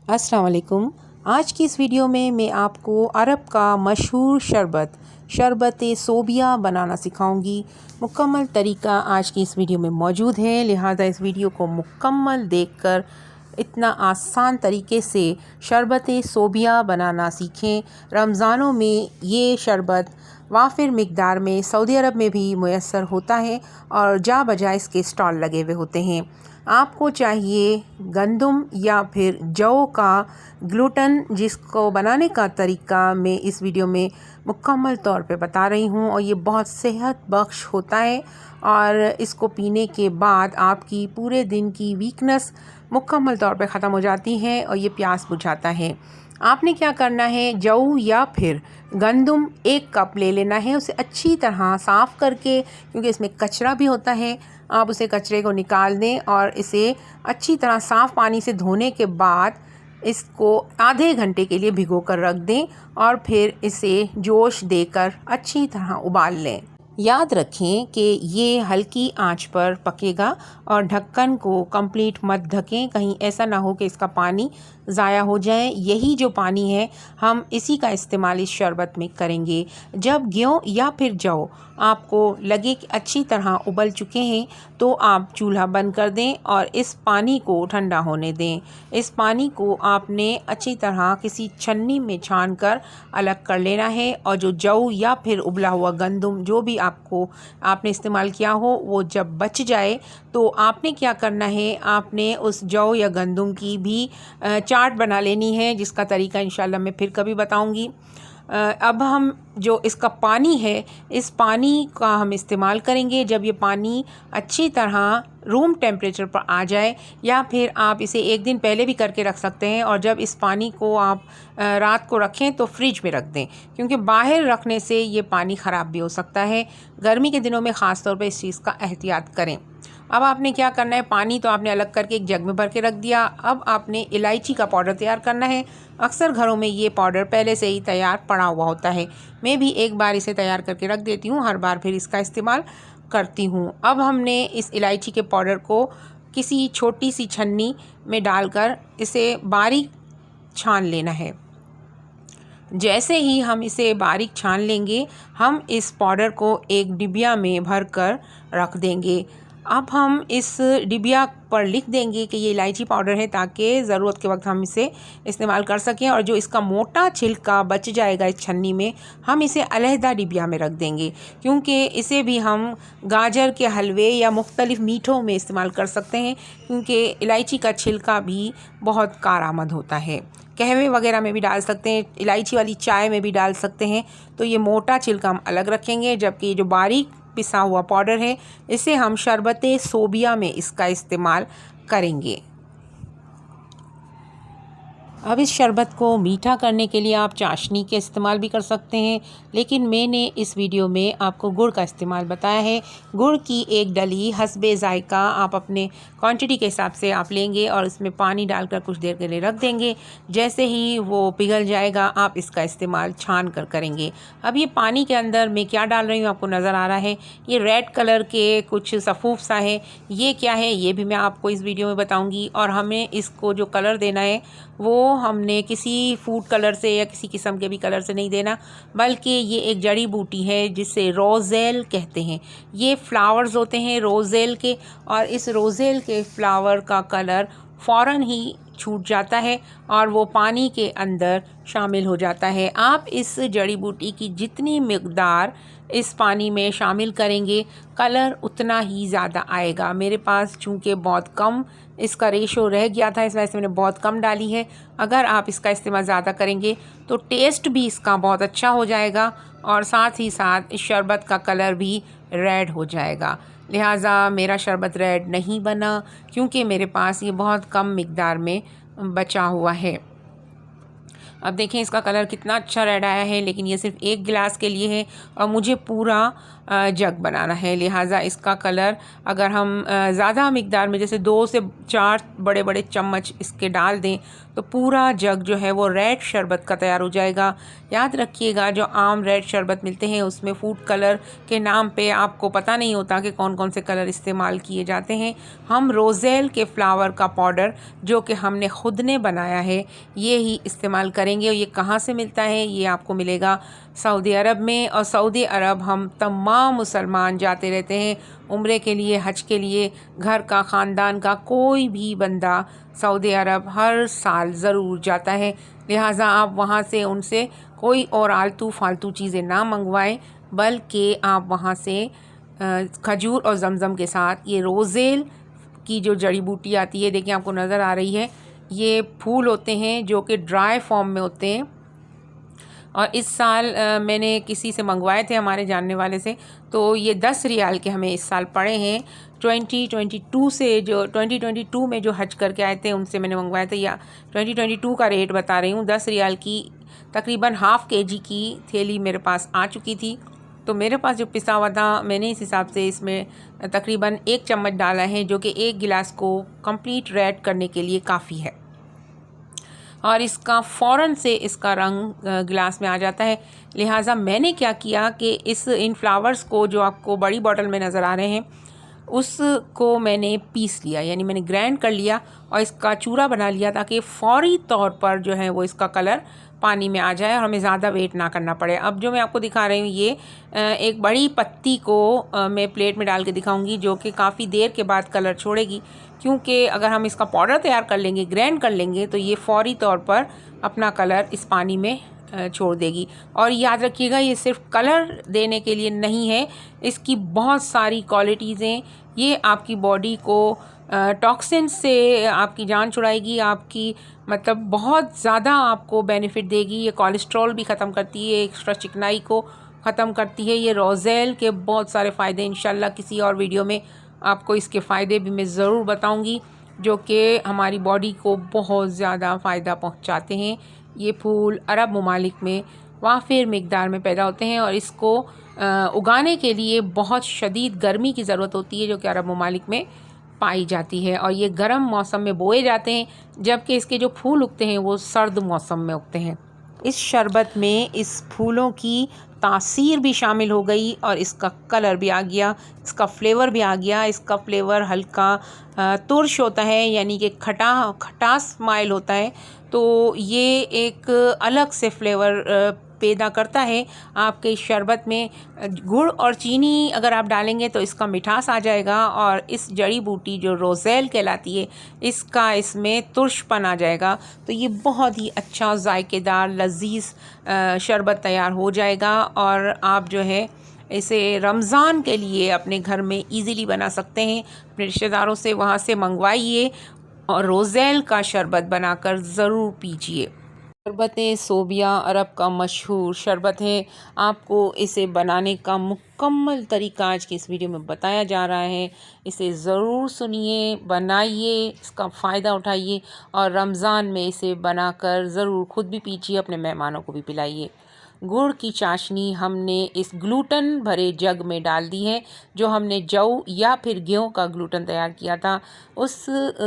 अस्सलाम वालेकुम। आज की इस वीडियो में मैं आपको अरब का मशहूर शरबत सोबिया बनाना सिखाऊंगी। मुकम्मल तरीका आज की इस वीडियो में मौजूद है, लिहाजा इस वीडियो को मुकम्मल देखकर इतना आसान तरीके से शरबत सोबिया बनाना सीखें। रमज़ानों में ये शरबत वाफिर मिक़दार में सऊदी अरब में भी मुयस्सर होता है और जा बजा इसके स्टॉल लगे हुए होते हैं। आपको चाहिए गंदम या फिर जौ का ग्लूटन, जिसको बनाने का तरीका मैं इस वीडियो में मुकम्मल तौर पे बता रही हूँ और ये बहुत सेहत बख्श होता है और इसको पीने के बाद आपकी पूरे दिन की वीकनेस मुकम्मल तौर पे ख़त्म हो जाती है और ये प्यास बुझाता है। आपने क्या करना है, जौ या फिर गंदम 1 कप ले लेना है। उसे अच्छी तरह साफ़ करके, क्योंकि इसमें कचरा भी होता है, आप उसे कचरे को निकाल दें और इसे अच्छी तरह साफ़ पानी से धोने के बाद इसको आधे घंटे के लिए भिगो कर रख दें और फिर इसे जोश देकर अच्छी तरह उबाल लें। याद रखें कि ये हल्की आंच पर पकेगा और ढक्कन को कंप्लीट मत ढकें, कहीं ऐसा ना हो कि इसका पानी ज़ाया हो जाए। यही जो पानी है हम इसी का इस्तेमाल इस शरबत में करेंगे। जब गेहूँ या फिर जौ आपको लगे कि अच्छी तरह उबल चुके हैं तो आप चूल्हा बंद कर दें और इस पानी को ठंडा होने दें। इस पानी को आपने अच्छी तरह किसी छन्नी में छान कर अलग कर लेना है और जो जौ या फिर उबला हुआ गंदम जो भी आपने इस्तेमाल किया हो, वो जब बच जाए तो आपने क्या करना है, आपने उस जौ या गंदम की भी चाट बना लेनी है, जिसका तरीका इंशाल्लाह मैं फिर कभी बताऊंगी। अब हम जो इसका पानी है, इस पानी का हम इस्तेमाल करेंगे जब ये पानी अच्छी तरह रूम टेम्परेचर पर आ जाए, या फिर आप इसे 1 दिन पहले भी करके रख सकते हैं। और जब इस पानी को आप रात को रखें तो फ्रिज में रख दें, क्योंकि बाहर रखने से ये पानी ख़राब भी हो सकता है। गर्मी के दिनों में ख़ास तौर पे इस चीज़ का एहतियात करें। अब आपने क्या करना है, पानी तो आपने अलग करके एक जग में भर के रख दिया। अब आपने इलायची का पाउडर तैयार करना है। अक्सर घरों में ये पाउडर पहले से ही तैयार पड़ा हुआ होता है। मैं भी एक बार इसे तैयार करके रख देती हूँ, हर बार फिर इसका इस्तेमाल करती हूँ। अब हमने इस इलायची के पाउडर को किसी छोटी सी छन्नी में डालकर इसे बारीक छान लेना है। जैसे ही हम इसे बारीक छान लेंगे, हम इस पाउडर को एक डिबिया में भर कर रख देंगे। अब हम इस डिबिया पर लिख देंगे कि ये इलायची पाउडर है, ताकि ज़रूरत के वक्त हम इसे इस्तेमाल कर सकें। और जो इसका मोटा छिलका बच जाएगा इस छन्नी में, हम इसे अलहदा डिबिया में रख देंगे, क्योंकि इसे भी हम गाजर के हलवे या मुख्तलिफ़ मीठों में इस्तेमाल कर सकते हैं, क्योंकि इलायची का छिलका भी बहुत कारआमद होता है। कहवे वगैरह में भी डाल सकते हैं, इलायची वाली चाय में भी डाल सकते हैं। तो ये मोटा छिलका हम अलग रखेंगे, जबकि जो बारीक पिसा हुआ पाउडर है, इसे हम शरबत सोबिया में इसका इस्तेमाल करेंगे। अब इस शरबत को मीठा करने के लिए आप चाशनी के इस्तेमाल भी कर सकते हैं, लेकिन मैंने इस वीडियो में आपको गुड़ का इस्तेमाल बताया है। गुड़ की 1 डली हस्बे ज़ायका आप अपने क्वांटिटी के हिसाब से आप लेंगे और इसमें पानी डालकर कुछ देर के लिए रख देंगे। जैसे ही वो पिघल जाएगा, आप इसका इस्तेमाल छान कर करेंगे। अब ये पानी के अंदर मैं क्या डाल रही हूँ आपको नज़र आ रहा है, ये रेड कलर के कुछ सफ़ूफ सा है। ये क्या है ये भी मैं आपको इस वीडियो में बताऊँगी। और हमें इसको जो कलर देना है वो हमने किसी फूड कलर से या किसी किस्म के भी कलर से नहीं देना, बल्कि ये एक जड़ी बूटी है जिसे रोज़ेल कहते हैं। ये फ्लावर्स होते हैं रोज़ेल के, और इस रोज़ेल के फ्लावर का कलर फ़ौरन ही छूट जाता है और वो पानी के अंदर शामिल हो जाता है। आप इस जड़ी बूटी की जितनी मिक़दार इस पानी में शामिल करेंगे, कलर उतना ही ज़्यादा आएगा। मेरे पास चूँकि बहुत कम इसका रेशो रह गया था, इस वजह से मैंने बहुत कम डाली है। अगर आप इसका इस्तेमाल ज़्यादा करेंगे तो टेस्ट भी इसका बहुत अच्छा हो जाएगा और साथ ही साथ इस शरबत का कलर भी रेड हो जाएगा। लिहाजा मेरा शरबत रेड नहीं बना, क्योंकि मेरे पास ये बहुत कम मिक़दार में बचा हुआ है। अब देखें इसका कलर कितना अच्छा रेड आया है, लेकिन ये सिर्फ एक गिलास के लिए है और मुझे पूरा जग बनाना है। लिहाजा इसका कलर अगर हम ज़्यादा मिकदार में जैसे 2 से 4 बड़े बड़े चम्मच इसके डाल दें तो पूरा जग जो है वो रेड शरबत का तैयार हो जाएगा। याद रखिएगा, जो आम रेड शरबत मिलते हैं उसमें फूड कलर के नाम पे आपको पता नहीं होता कि कौन कौन से कलर इस्तेमाल किए जाते हैं। हम रोज़ेल के फ्लावर का पाउडर जो कि हमने ख़ुद ने बनाया है ये ही इस्तेमाल करेंगे। और ये कहाँ से मिलता है? ये आपको मिलेगा सऊदी अरब में। और सऊदी अरब हम तमाम मुसलमान जाते रहते हैं उम्रे के लिए, हज के लिए। घर का, ख़ानदान का कोई भी बंदा सऊदी अरब हर साल ज़रूर जाता है। लिहाजा आप वहाँ से उनसे कोई और आलतू फालतू चीज़ें ना मंगवाएं, बल्कि आप वहाँ से खजूर और ज़मज़म के साथ ये रोज़ेल की जो जड़ी बूटी आती है, देखिए आपको नज़र आ रही है, ये फूल होते हैं जो कि ड्राई फॉर्म में होते हैं। और इस साल मैंने किसी से मंगवाए थे, हमारे जानने वाले से, तो ये 10 रियाल के हमें इस साल पड़े हैं। 2022 से जो 2022 में जो हज करके आए थे उनसे मैंने मंगवाया था, या 2022 का रेट बता रही हूँ। 10 रियाल की तकरीबन हाफ़ kg की थैली मेरे पास आ चुकी थी। तो मेरे पास जो पिसा हुआ था मैंने इस हिसाब से इसमें तकरीबन 1 चम्मच डाला है, जो कि 1 गिलास को कंप्लीट रेड करने के लिए काफ़ी है। और इसका फ़ौरन से इसका रंग गिलास में आ जाता है। लिहाजा मैंने क्या किया कि इन फ्लावर्स को जो आपको बड़ी बॉटल में नज़र आ रहे हैं उसको मैंने पीस लिया, यानी मैंने ग्राइंड कर लिया और इसका चूरा बना लिया, ताकि फ़ौरी तौर पर जो है वो इसका कलर पानी में आ जाए और हमें ज़्यादा वेट ना करना पड़े। अब जो मैं आपको दिखा रही हूँ ये एक बड़ी पत्ती को मैं प्लेट में डाल के दिखाऊंगी, जो कि काफ़ी देर के बाद कलर छोड़ेगी, क्योंकि अगर हम इसका पाउडर तैयार कर लेंगे, ग्राइंड कर लेंगे, तो ये फ़ौरी तौर पर अपना कलर इस पानी में छोड़ देगी। और याद रखिएगा, ये सिर्फ कलर देने के लिए नहीं है, इसकी बहुत सारी क्वालिटीज़ हैं। ये आपकी बॉडी को टॉक्सिन से आपकी जान छुड़ाएगी, आपकी मतलब बहुत ज़्यादा आपको बेनिफिट देगी। ये कोलेस्ट्रॉल भी ख़त्म करती है, एक्स्ट्रा चिकनाई को ख़त्म करती है। ये रोज़ेल के बहुत सारे फ़ायदे, इंशाल्लाह किसी और वीडियो में आपको इसके फ़ायदे भी मैं ज़रूर बताऊंगी, जो कि हमारी बॉडी को बहुत ज़्यादा फ़ायदा पहुंचाते हैं। ये फूल अरब ममालिक में वाफिर मिकदार में पैदा होते हैं और इसको उगाने के लिए बहुत शदीद गर्मी की ज़रूरत होती है, जो कि अरब ममालिक में पाई जाती है। और ये गर्म मौसम में बोए जाते हैं, जबकि इसके जो फूल उगते हैं वो सर्द मौसम में उगते हैं। इस शरबत में इस फूलों की तासीर भी शामिल हो गई और इसका कलर भी आ गया, इसका फ्लेवर भी आ गया। इसका फ्लेवर हल्का तुर्श होता है, यानी कि खटास माइल होता है। तो ये एक अलग से फ्लेवर पैदा करता है आपके इस शरबत में। गुड़ और चीनी अगर आप डालेंगे तो इसका मिठास आ जाएगा, और इस जड़ी बूटी जो रोज़ेल कहलाती है इसका इसमें तुर्शपन आ जाएगा। तो ये बहुत ही अच्छा जायकेदार लजीज शरबत तैयार हो जाएगा। और आप जो है इसे रमज़ान के लिए अपने घर में इजीली बना सकते हैं। अपने रिश्तेदारों से वहाँ से मंगवाइए और रोज़ेल का शरबत बनाकर ज़रूर पीजिए। शरबत सोबिया अरब का मशहूर शरबत है। आपको इसे बनाने का मुकम्मल तरीका आज की इस वीडियो में बताया जा रहा है। इसे ज़रूर सुनिए, बनाइए, इसका फ़ायदा उठाइए और रमज़ान में इसे बनाकर ज़रूर ख़ुद भी पीजिए, अपने मेहमानों को भी पिलाइए। गुड़ की चाशनी हमने इस ग्लूटन भरे जग में डाल दी है, जो हमने जौ या फिर गेहूं का ग्लूटन तैयार किया था। उस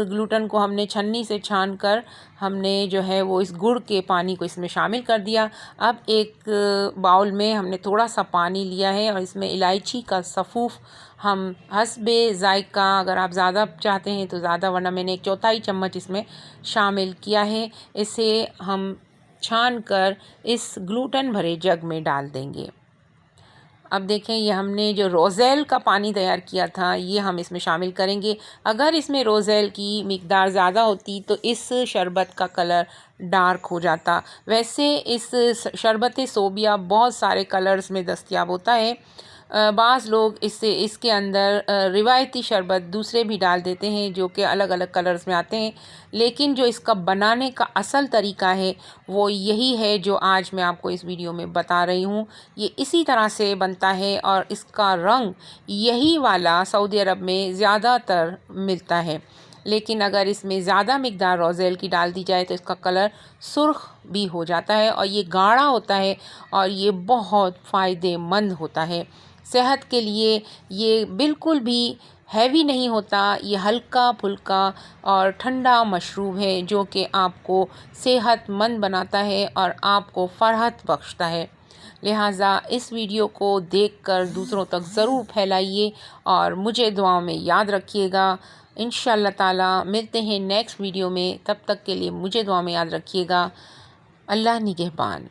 ग्लूटन को हमने छन्नी से छान कर हमने जो है वो इस गुड़ के पानी को इसमें शामिल कर दिया। अब एक बाउल में हमने थोड़ा सा पानी लिया है और इसमें इलायची का सफ़ूफ़ हम हस्बे ज़ायक़ा, अगर आप ज़्यादा चाहते हैं तो ज़्यादा, वरना मैंने 1/4 चम्मच इसमें शामिल किया है। इसे हम छान कर इस ग्लूटन भरे जग में डाल देंगे। अब देखें, ये हमने जो रोज़ेल का पानी तैयार किया था ये हम इसमें शामिल करेंगे। अगर इसमें रोज़ेल की मिकदार ज़्यादा होती तो इस शरबत का कलर डार्क हो जाता। वैसे इस शरबत सोबिया बहुत सारे कलर्स में दस्तयाब होता है। बाज़ लोग इसके अंदर रिवायती शरबत दूसरे भी डाल देते हैं, जो कि अलग अलग कलर्स में आते हैं, लेकिन जो इसका बनाने का असल तरीका है वो यही है जो आज मैं आपको इस वीडियो में बता रही हूँ। ये इसी तरह से बनता है और इसका रंग यही वाला सऊदी अरब में ज़्यादातर मिलता है। लेकिन अगर इसमें ज़्यादा मिकदार रोज़ेल की डाल दी जाए तो इसका कलर सुर्ख भी हो जाता है और ये गाढ़ा होता है और ये बहुत फ़ायदेमंद होता है। सेहत के लिए ये बिल्कुल भी हैवी नहीं होता, ये हल्का फुल्का और ठंडा मशरूब है जो कि आपको सेहतमंद बनाता है और आपको फ़रहत बख्शता है। लिहाजा इस वीडियो को देखकर दूसरों तक ज़रूर फैलाइए और मुझे दुआओं में याद रखिएगा। इंशाअल्लाह ताला मिलते हैं नेक्स्ट वीडियो में, तब तक के लिए मुझे दुआ में याद रखिएगा। अल्लाह निगहबान।